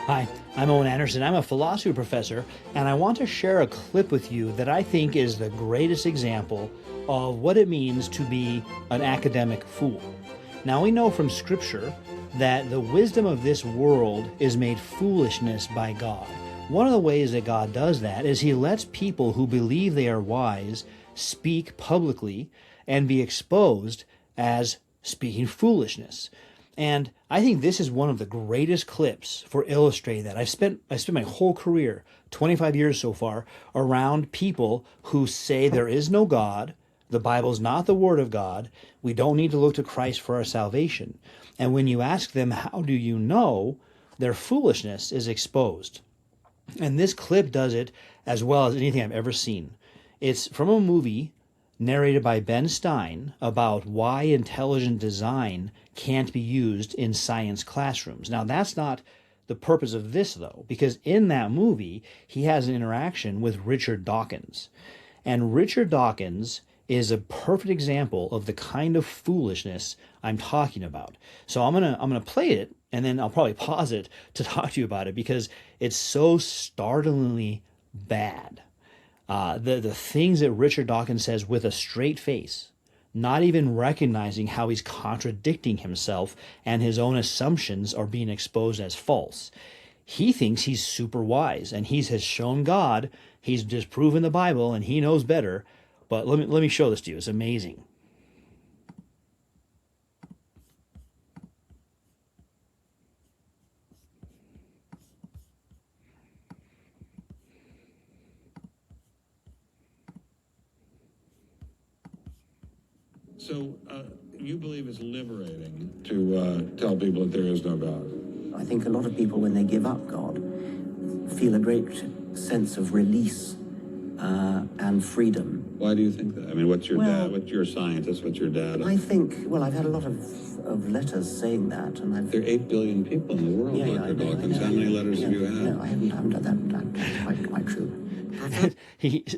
Hi, I'm Owen Anderson. I'm a philosophy professor, and I want to share a clip with you that I think is the greatest example of what it means to be an academic fool. Now, we know from Scripture that the wisdom of this world is made foolishness by God. One of the ways that God does that is He lets people who believe they are wise speak publicly and be exposed as speaking foolishness. And I think this is one of the greatest clips for illustrating that. I spent my whole career, 25 years so far, around people who say there is no God, the Bible's not the Word of God, we don't need to look to Christ for our salvation. And when you ask them, how do you know, their foolishness is exposed. And this clip does it as well as anything I've ever seen. It's from a movie narrated by Stein about why intelligent design can't be used in science classrooms. Now, that's not the purpose of this, though, because in that movie, he has an interaction with Richard Dawkins. And Richard Dawkins is a perfect example of the kind of foolishness I'm talking about. So I'm gonna play it, and then I'll probably pause it to talk to you about it because it's so startlingly bad. The things that Richard Dawkins says with a straight face, not even recognizing how he's contradicting himself and his own assumptions are being exposed as false. He thinks he's super wise and he has shown God, he's disproven the Bible, and he knows better. But let me show this to you. It's amazing. So you believe it's liberating to tell people that there is no God? I think a lot of people, when they give up God, feel a great sense of release and freedom. Why do you think that? I mean, what's your dad? What's your scientist? What's your dad? I think, well, I've had a lot of letters saying that, and There are 8 billion people in the world, Dr. Dawkins. How many letters have you had? No, I haven't done that. That's quite true.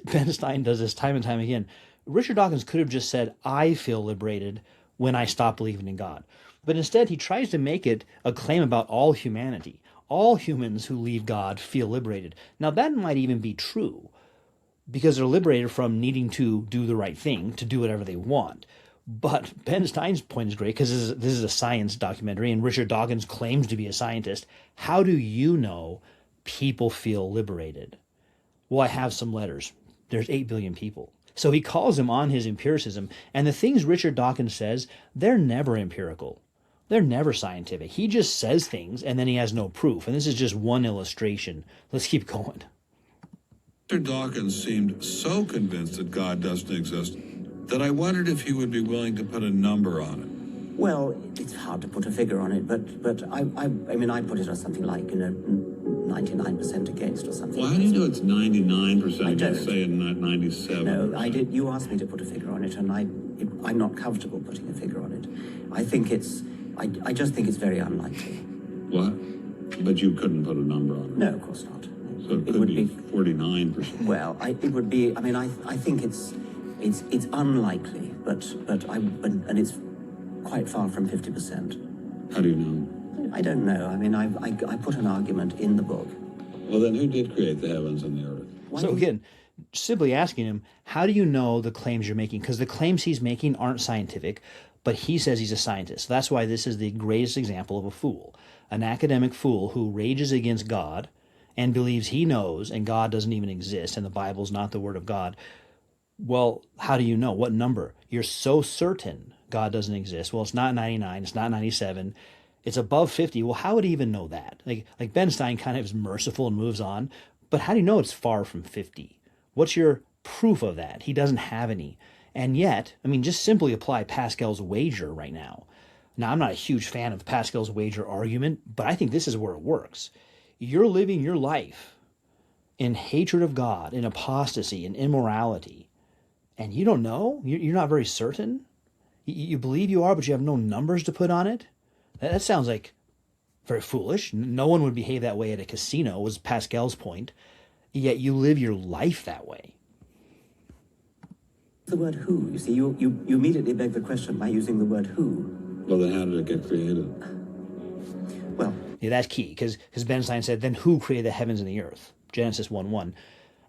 Ben Stein does this time and time again. Richard Dawkins could have just said, I feel liberated when I stop believing in God. But instead, he tries to make it a claim about all humanity. All humans who leave God feel liberated. Now, that might even be true, because they're liberated from needing to do the right thing, to do whatever they want. But Ben Stein's point is great, because this is a science documentary, and Richard Dawkins claims to be a scientist. How do you know people feel liberated? Well, I have some letters. There's 8 billion people. So he calls him on his empiricism, and the things Richard Dawkins says, they're never empirical. They're never scientific. He just says things, and then he has no proof. And this is just one illustration. Let's keep going. Dr. Dawkins seemed so convinced that God doesn't exist that I wondered if he would be willing to put a number on it. Well, it's hard to put a figure on it, but I mean, I put it as something like, 99% against or something. Well, how do you know it's 99% I don't. against, say, not 97%? No, I did. You asked me to put a figure on it, and I'm not comfortable putting a figure on it. I think I just think it's very unlikely. What? But you couldn't put a number on it? No, of course not. So it could be 49%. Well, it would be. I mean, I think it's unlikely, but it's quite far from 50%. How do you know? I don't know. I mean, I put an argument in the book. Well, then who did create the heavens and the earth? So again, simply asking him, how do you know the claims you're making? Because the claims he's making aren't scientific, but he says he's a scientist. So that's why this is the greatest example of a fool, an academic fool who rages against God and believes he knows and God doesn't even exist and the Bible's not the Word of God. Well, how do you know? What number? You're so certain God doesn't exist. Well, it's not 99, it's not 97, it's above 50. Well, how would he even know that? Like Ben Stein kind of is merciful and moves on, but how do you know it's far from 50? What's your proof of that? He doesn't have any. And yet, I mean, just simply apply Pascal's wager right now. Now, I'm not a huge fan of Pascal's wager argument, but I think this is where it works. You're living your life in hatred of God, in apostasy, in immorality, and you don't know? You're not very certain? You believe you are, but you have no numbers to put on it? That sounds like very foolish. No one would behave that way at a casino, was Pascal's point. Yet you live your life that way. The word who, you see, you immediately beg the question by using the word who. Well, then how did it get created? Well, Yeah, that's key, because Ben Stein said, then who created the heavens and the earth? Genesis 1:1.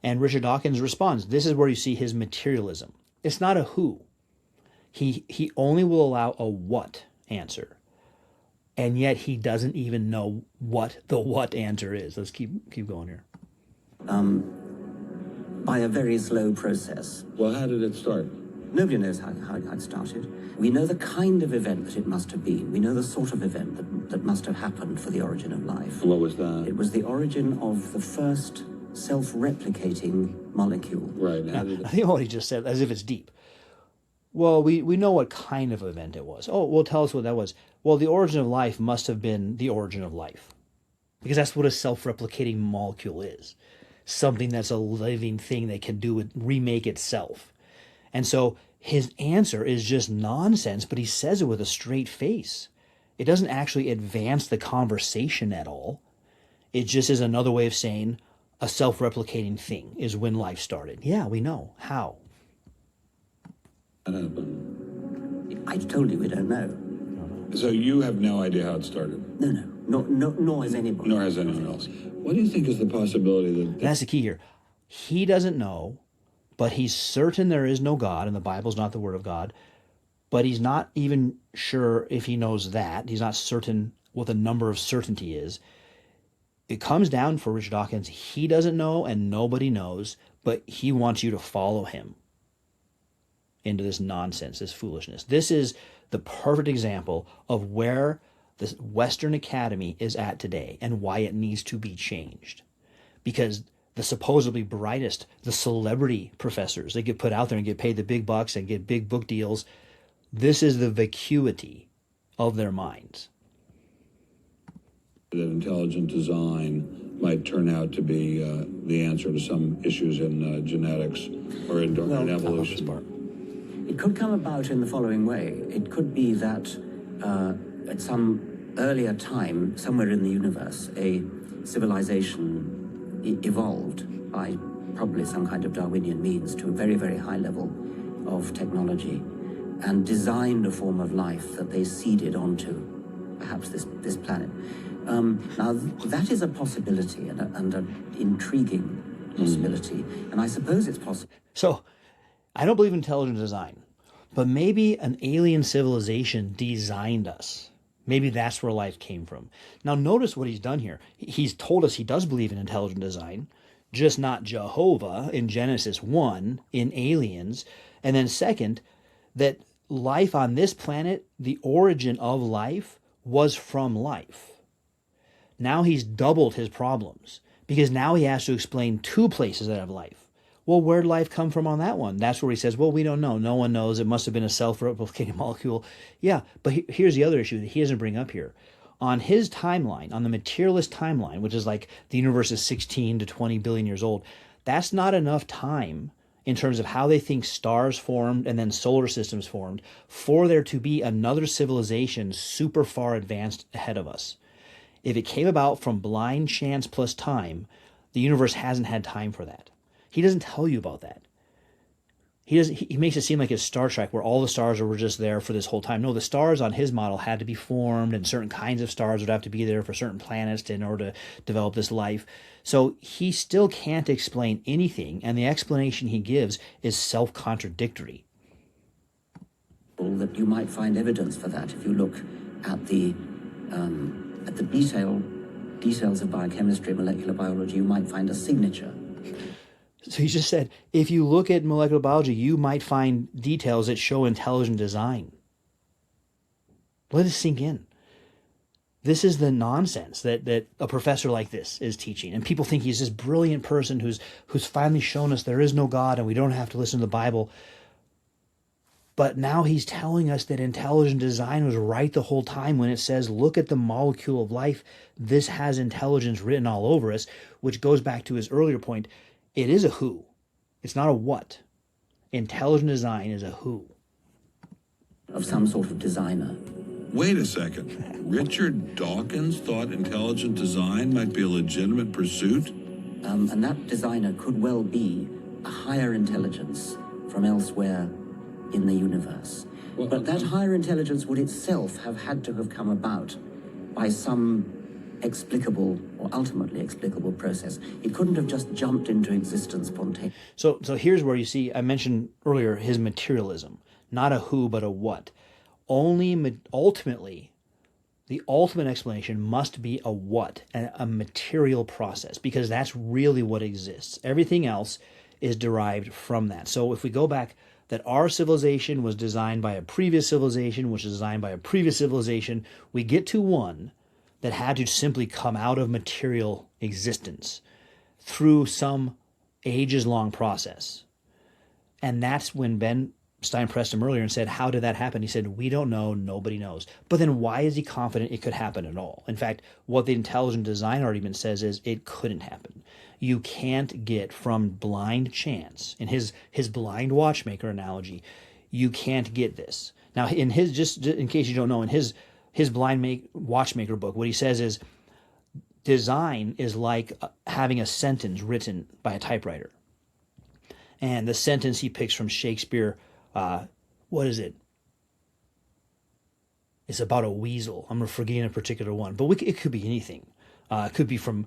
And Richard Dawkins responds, this is where you see his materialism. It's not a who. He only will allow a what answer. And yet he doesn't even know what the what answer is. Let's keep going here. by a very slow process. Well, how did it start? Nobody knows how it started. We know the kind of event that it must have been. We know the sort of event that must have happened for the origin of life. What was that? It was the origin of the first self-replicating molecule. Right. How Now, did I it... think what he just said, as if it's deep. Well, we know what kind of event it was. Oh, well, tell us what that was. Well, the origin of life must have been the origin of life. Because that's what a self-replicating molecule is. Something that's a living thing that can do it, remake itself. And so his answer is just nonsense, but he says it with a straight face. It doesn't actually advance the conversation at all. It just is another way of saying a self-replicating thing is when life started. Yeah, we know. How? I told you we don't know. So you have no idea how it started? No, nor has anybody. Nor has anyone else. What do you think is the possibility that... That's the key here. He doesn't know, but he's certain there is no God, and the Bible's not the Word of God. But he's not even sure if he knows that. He's not certain what the number of certainty is. It comes down for Richard Dawkins. He doesn't know, and nobody knows, but he wants you to follow him into this nonsense, this foolishness. This is the perfect example of where the Western Academy is at today and why it needs to be changed. Because the supposedly brightest, the celebrity professors, they get put out there and get paid the big bucks and get big book deals. This is the vacuity of their minds. that intelligent design might turn out to be the answer to some issues in genetics or in evolution? It could come about in the following way. It could be that at some earlier time, somewhere in the universe, a civilization evolved by probably some kind of Darwinian means to a very, very high level of technology and designed a form of life that they seeded onto perhaps this planet. Now, that is a possibility and an intriguing possibility, and I suppose it's possible. So, I don't believe in intelligent design, but maybe an alien civilization designed us. Maybe that's where life came from. Now, notice what he's done here. He's told us he does believe in intelligent design, just not Jehovah in Genesis 1, in aliens. And then second, that life on this planet, the origin of life, was from life. Now he's doubled his problems, because now he has to explain two places that have life. Well, where'd life come from on that one? That's where he says, well, we don't know. No one knows. It must have been a self-replicating molecule. Yeah, but here's the other issue that he doesn't bring up here. On his timeline, on the materialist timeline, which is like the universe is 16 to 20 billion years old, that's not enough time in terms of how they think stars formed and then solar systems formed for there to be another civilization super far advanced ahead of us. If it came about from blind chance plus time, the universe hasn't had time for that. He doesn't tell you about that. He makes it seem like it's Star Trek, where all the stars were just there for this whole time. No, the stars on his model had to be formed, and certain kinds of stars would have to be there for certain planets in order to develop this life. So he still can't explain anything, and the explanation he gives is self-contradictory. That you might find evidence for that if you look at the details of biochemistry, molecular biology. You might find a signature. So he just said, if you look at molecular biology, you might find details that show intelligent design. Let it sink in. This is the nonsense that a professor like this is teaching. And people think he's this brilliant person who's finally shown us there is no God and we don't have to listen to the Bible. But now he's telling us that intelligent design was right the whole time when it says, look at the molecule of life. This has intelligence written all over us, which goes back to his earlier point. It is a who. It's not a what. Intelligent design is a who. Of some sort of designer. Wait a second. Richard Dawkins thought intelligent design might be a legitimate pursuit? And that designer could well be a higher intelligence from elsewhere in the universe. But that higher intelligence would itself have had to have come about by some explicable or ultimately explicable process. It couldn't have just jumped into existence spontaneously. So here's where you see, I mentioned earlier his materialism, not a who, but a what. Ultimately, the ultimate explanation must be a what, a material process, because that's really what exists. Everything else is derived from that. So if we go back, that our civilization was designed by a previous civilization, which is designed by a previous civilization, we get to one that had to simply come out of material existence through some ages-long process. And that's when Stein pressed him earlier and said, how did that happen? He said, we don't know, nobody knows. But then why is he confident it could happen at all? In fact, what the intelligent design argument says is it couldn't happen. You can't get from blind chance, in his blind watchmaker analogy, you can't get this. Now, in his, just in case you don't know, in his blind watchmaker book, what he says is design is like having a sentence written by a typewriter. And the sentence he picks from Shakespeare, what is it? It's about a weasel. I'm forgetting a particular one, but it could be anything. It could be from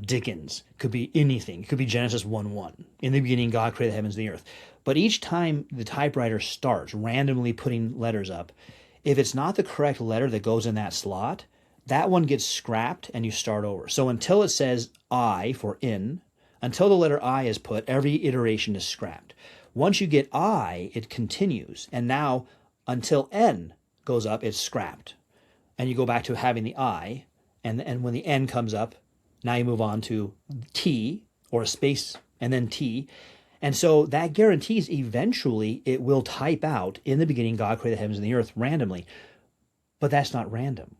Dickens. It could be anything. It could be Genesis 1:1. In the beginning, God created the heavens and the earth. But each time the typewriter starts randomly putting letters up, if it's not the correct letter that goes in that slot, that one gets scrapped and you start over. So until it says I for in, until the letter I is put, every iteration is scrapped. Once you get I, it continues. And now until N goes up, it's scrapped. And you go back to having the I, and when the N comes up, now you move on to T, or a space, and then T. And so that guarantees eventually it will type out, in the beginning, God created the heavens and the earth randomly. But that's not random.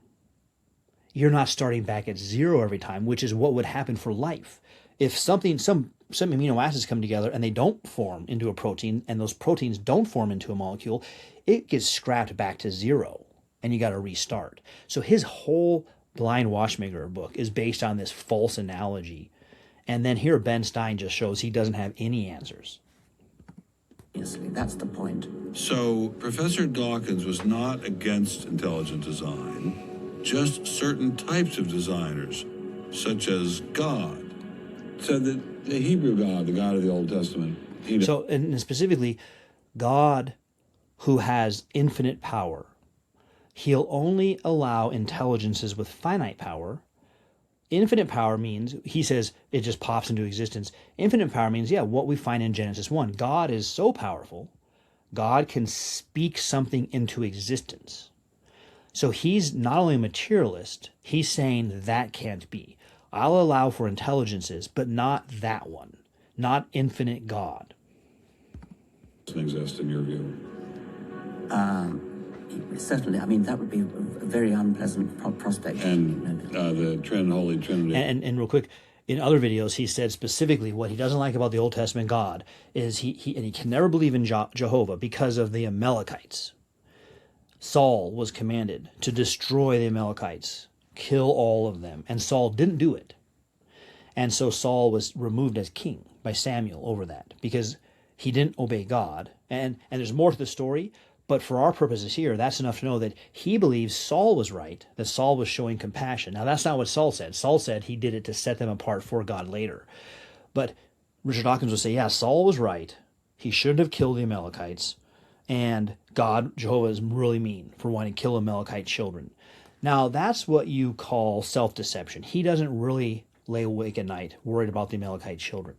You're not starting back at zero every time, which is what would happen for life. If some amino acids come together and they don't form into a protein, and those proteins don't form into a molecule, it gets scrapped back to zero, and you got to restart. So his whole blind watchmaker book is based on this false analogy. And then here Ben Stein just shows he doesn't have any answers. That's the point. So Professor Dawkins was not against intelligent design, just certain types of designers, such as God. So the Hebrew God, the God of the Old Testament. So, and specifically, God who has infinite power, he'll only allow intelligences with finite power. Infinite power means, he says, it just pops into existence. Infinite power means, what we find in Genesis 1. God is so powerful, God can speak something into existence. So he's not only a materialist, he's saying that can't be. I'll allow for intelligences, but not that one, not infinite God. Doesn't exist in your view? Certainly. I mean, that would be a very unpleasant prospect. And the Holy Trinity. And real quick, in other videos, he said specifically what he doesn't like about the Old Testament God is he can never believe in Jehovah because of the Amalekites. Saul was commanded to destroy the Amalekites, kill all of them, and Saul didn't do it. And so Saul was removed as king by Samuel over that because he didn't obey God. And there's more to the story, but for our purposes here, that's enough to know that he believes Saul was right, that Saul was showing compassion. Now, that's not what Saul said. Saul said he did it to set them apart for God later. But Richard Dawkins would say, Saul was right. He shouldn't have killed the Amalekites. And God, Jehovah, is really mean for wanting to kill Amalekite children. Now, that's what you call self-deception. He doesn't really lay awake at night worried about the Amalekite children.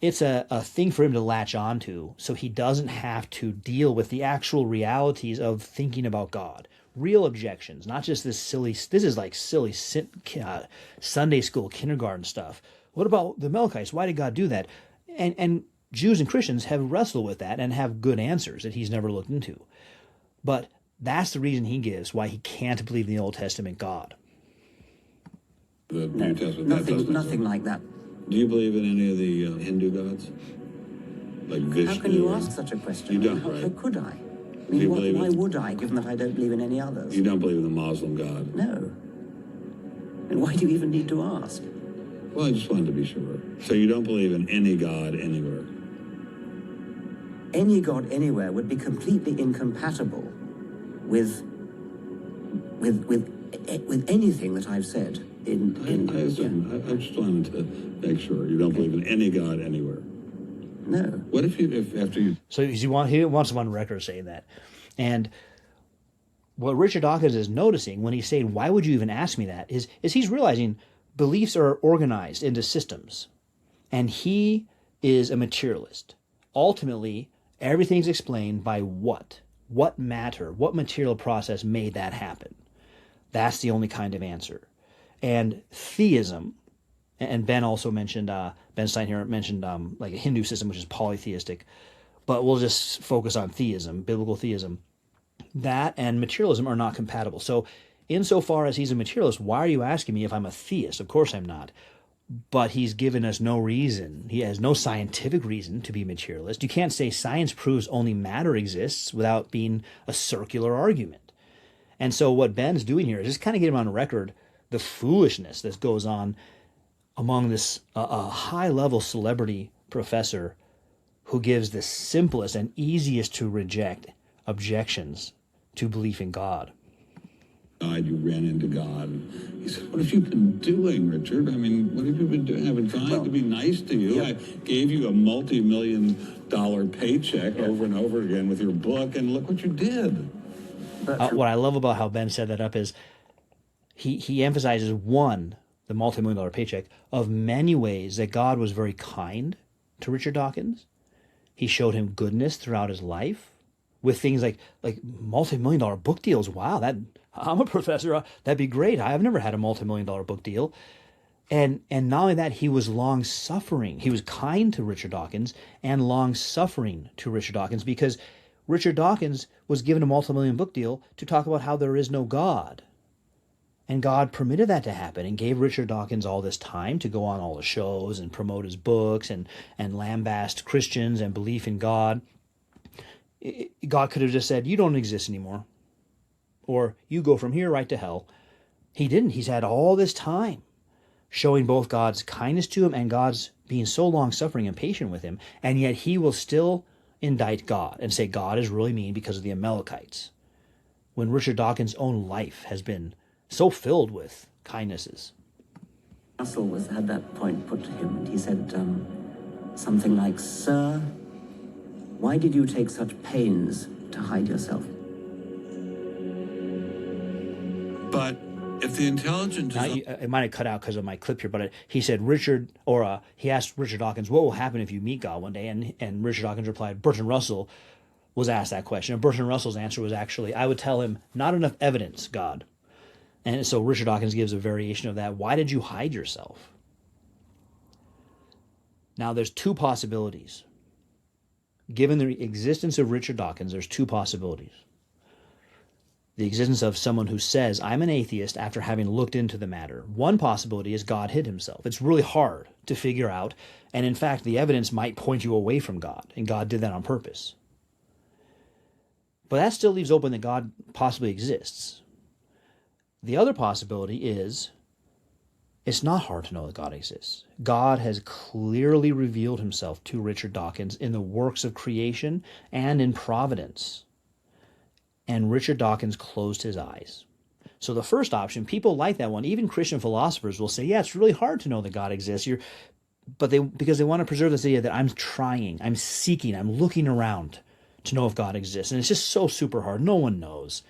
It's a thing for him to latch onto so he doesn't have to deal with the actual realities of thinking about God. Real objections, not just this is like silly Sunday school, kindergarten stuff. What about the Amalekites? Why did God do that? And Jews and Christians have wrestled with that and have good answers that he's never looked into. But that's the reason he gives why he can't believe in the Old Testament God. The New Testament, nothing like that. Do you believe in any of the Hindu gods? Like Vishnu? How can you ask such a question? You don't, how, right? How could I? I mean, why would I, given that I don't believe in any others? You don't believe in the Muslim God? No. And why do you even need to ask? Well, I just wanted to be sure. So you don't believe in any God anywhere? Any God anywhere would be completely incompatible with with anything that I've said. I assume. I just wanted to make sure you don't believe in any God anywhere. No. What if after you... So he wants him on record saying that. And what Richard Dawkins is noticing when he's saying, why would you even ask me that, is he's realizing beliefs are organized into systems. And he is a materialist. Ultimately, everything's explained by what? What matter, what material process made that happen? That's the only kind of answer. And theism, and Ben also mentioned, Ben Stein here mentioned like a Hindu system, which is polytheistic, but we'll just focus on theism, biblical theism. That and materialism are not compatible. So insofar as he's a materialist, why are you asking me if I'm a theist? Of course I'm not. But he's given us no reason. He has no scientific reason to be materialist. You can't say science proves only matter exists without being a circular argument. And so what Ben's doing here is just kind of get him on record the foolishness that goes on among this high-level celebrity professor who gives the simplest and easiest to reject objections to belief in God. You ran into God. He said, what have you been doing, Richard? I mean, what have you been doing? I've been trying to be nice to you. Yeah. I gave you a multi-million-dollar paycheck over and over again with your book, and look what you did. What I love about how Ben set that up is he emphasizes, one, the multi-million-dollar paycheck, of many ways that God was very kind to Richard Dawkins. He showed him goodness throughout his life with things like multi-million-dollar book deals. Wow, I'm a professor. That'd be great. I've never had a multi-million-dollar book deal. And not only that, he was long-suffering. He was kind to Richard Dawkins and long-suffering to Richard Dawkins, because Richard Dawkins was given a multi-million book deal to talk about how there is no God. And God permitted that to happen and gave Richard Dawkins all this time to go on all the shows and promote his books and lambast Christians and belief in God. God could have just said, you don't exist anymore. Or you go from here right to hell. He didn't. He's had all this time showing both God's kindness to him and God's being so long-suffering and patient with him, and yet he will still indict God and say God is really mean because of the Amalekites, when Richard Dawkins' own life has been so filled with kindnesses. Russell had that point put to him, and he said something like, "Sir, why did you take such pains to hide yourself?" But if the intelligent... It might have cut out because of my clip here, but he said he asked Richard Dawkins, what will happen if you meet God one day? And Richard Dawkins replied, Bertrand Russell was asked that question. And Bertrand Russell's answer was actually, I would tell him, not enough evidence, God. And so Richard Dawkins gives a variation of that. Why did you hide yourself? Now, there's two possibilities. Given the existence of Richard Dawkins, there's two possibilities. The existence of someone who says, I'm an atheist after having looked into the matter. One possibility is God hid himself. It's really hard to figure out, and in fact, the evidence might point you away from God, and God did that on purpose. But that still leaves open that God possibly exists. The other possibility is, it's not hard to know that God exists. God has clearly revealed himself to Richard Dawkins in the works of creation and in providence. And Richard Dawkins closed his eyes. So the first option, people like that one. Even Christian philosophers will say, yeah, it's really hard to know that God exists. Because they want to preserve this idea that I'm trying, I'm seeking, I'm looking around to know if God exists. And it's just so super hard. No one knows.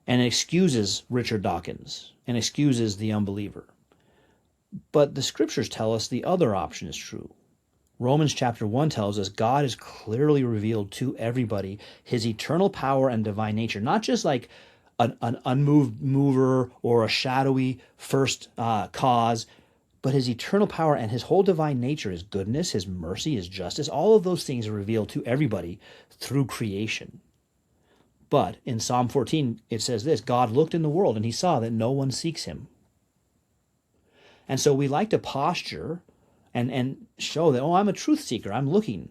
And it excuses Richard Dawkins and excuses the unbeliever. But the scriptures tell us the other option is true. Romans chapter 1 tells us God has clearly revealed to everybody his eternal power and divine nature, not just like an unmoved mover or a shadowy first cause, but his eternal power and his whole divine nature, his goodness, his mercy, his justice, all of those things are revealed to everybody through creation. But in Psalm 14, it says this, God looked in the world and he saw that no one seeks him. And so we like to posture and show that, I'm a truth seeker, I'm looking.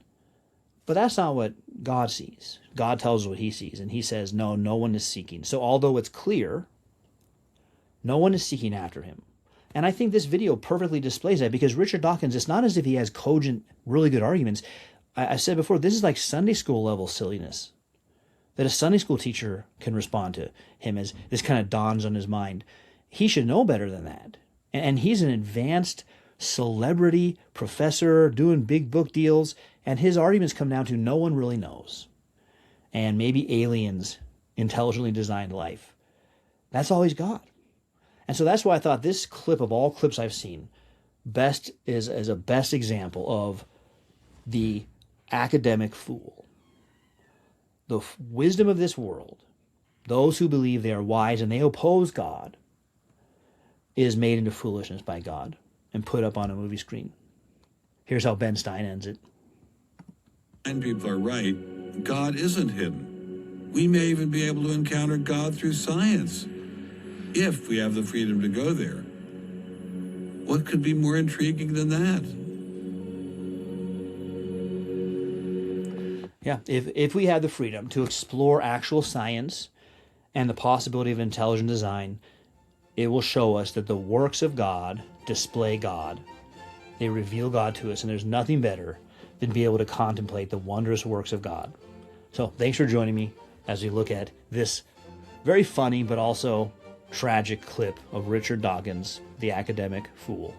But that's not what God sees. God tells us what he sees, and he says, no one is seeking. So although it's clear, no one is seeking after him. And I think this video perfectly displays that, because Richard Dawkins, it's not as if he has cogent, really good arguments. I said before, this is like Sunday school level silliness. that a Sunday school teacher can respond to him as this kind of dawns on his mind. He should know better than that. And he's an advanced celebrity professor doing big book deals, and his arguments come down to no one really knows. And maybe aliens intelligently designed life. That's all he's got. And so that's why I thought this clip of all clips I've seen best is a best example of the academic fool. The wisdom of this world, those who believe they are wise and they oppose God, is made into foolishness by God and put up on a movie screen. Here's how Ben Stein ends it. And people are right. God isn't hidden. We may even be able to encounter God through science, if we have the freedom to go there. What could be more intriguing than that? Yeah, if we had the freedom to explore actual science and the possibility of intelligent design, it will show us that the works of God display God. They reveal God to us, and there's nothing better than be able to contemplate the wondrous works of God. So thanks for joining me as we look at this very funny but also tragic clip of Richard Dawkins, the academic fool.